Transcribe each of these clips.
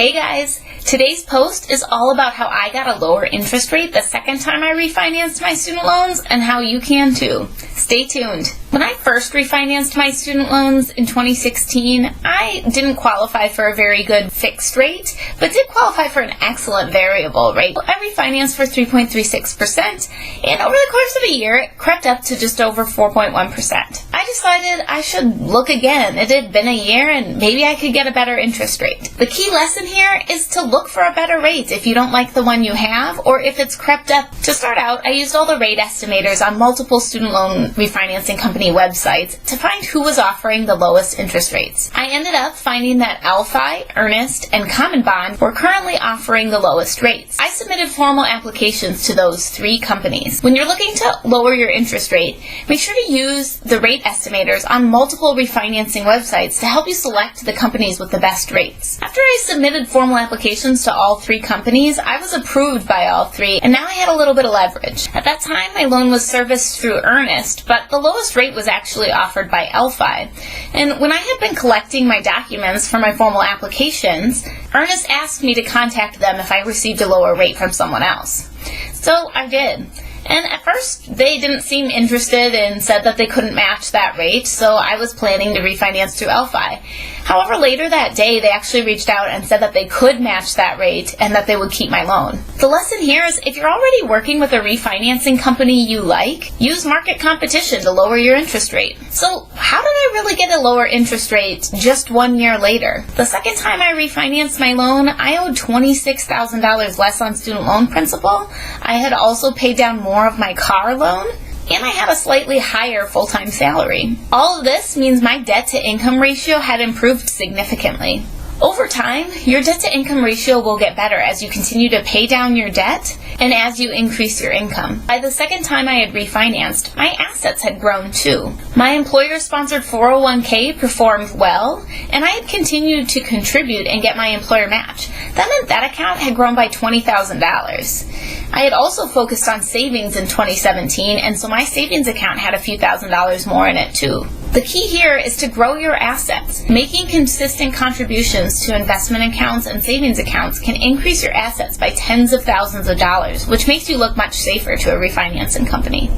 Hey guys, today's post is all about how I got a lower interest rate the second time I refinanced my student loans and how you can too. Stay tuned. When I first refinanced my student loans in 2016, I didn't qualify for a very good fixed rate, but did qualify for an excellent variable rate. I refinanced for 3.36%, and over the course of a year, it crept up to just over 4.1%. I decided I should look again. It had been a year, and maybe I could get a better interest rate. The key lesson here is to look for a better rate if you don't like the one you have, or if it's crept up. To start out, I used all the rate estimators on multiple student loan refinancing company websites to find who was offering the lowest interest rates. I ended up finding that Alphi, Earnest, and Common Bond were currently offering the lowest rates. I submitted formal applications to those three companies. When you're looking to lower your interest rate, make sure to use the rate estimators on multiple refinancing websites to help you select the companies with the best rates. After I submitted formal applications to all three companies, I was approved by all three, and now I had a little bit of leverage. At that time, my loan was serviced through Earnest, but the lowest rate was actually offered by Alphi. And when I had been collecting my documents for my formal applications, Earnest asked me to contact them if I received a lower rate from someone else. So I did. And at first, they didn't seem interested and said that they couldn't match that rate, so I was planning to refinance through Alphi. However, later that day, they actually reached out and said that they could match that rate and that they would keep my loan. The lesson here is if you're already working with a refinancing company you like, use market competition to lower your interest rate. So how did I really get a lower interest rate just 1 year later? The second time I refinanced my loan, I owed $26,000 less on student loan principal. I had also paid down more of my car loan, and I had a slightly higher full-time salary. All of this means my debt-to-income ratio had improved significantly. Over time, your debt-to-income ratio will get better as you continue to pay down your debt and as you increase your income. By the second time I had refinanced, my assets had grown too. My employer-sponsored 401k performed well, and I had continued to contribute and get my employer match. That meant that account had grown by $20,000. I had also focused on savings in 2017, and so my savings account had a few $1,000s more in it too. The key here is to grow your assets. Making consistent contributions to investment accounts and savings accounts can increase your assets by tens of thousands of dollars, which makes you look much safer to a refinancing company.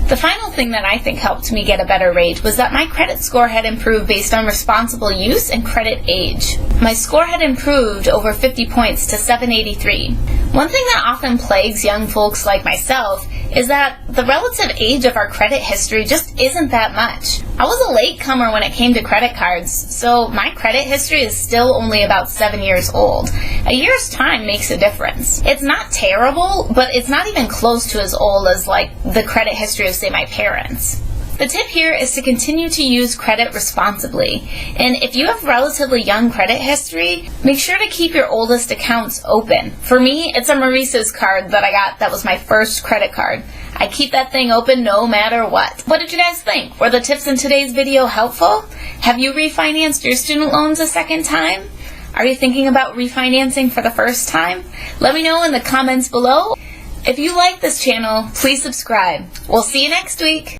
The final thing that I think helped me get a better rate was that my credit score had improved based on responsible use and credit age. My score had improved over 50 points to 783. One thing that often plagues young folks like myself is that the relative age of our credit history just isn't that much. I was a latecomer when it came to credit cards, so my credit history is still only about 7 years old. A year's time makes a difference. It's not terrible, but it's not even close to as old as the credit history of, say, my parents. The tip here is to continue to use credit responsibly. And if you have relatively young credit history, make sure to keep your oldest accounts open. For me, it's a Maurice's card that I got that was my first credit card. I keep that thing open no matter what. What did you guys think? Were the tips in today's video helpful? Have you refinanced your student loans a second time? Are you thinking about refinancing for the first time? Let me know in the comments below. If you like this channel, please subscribe. We'll see you next week.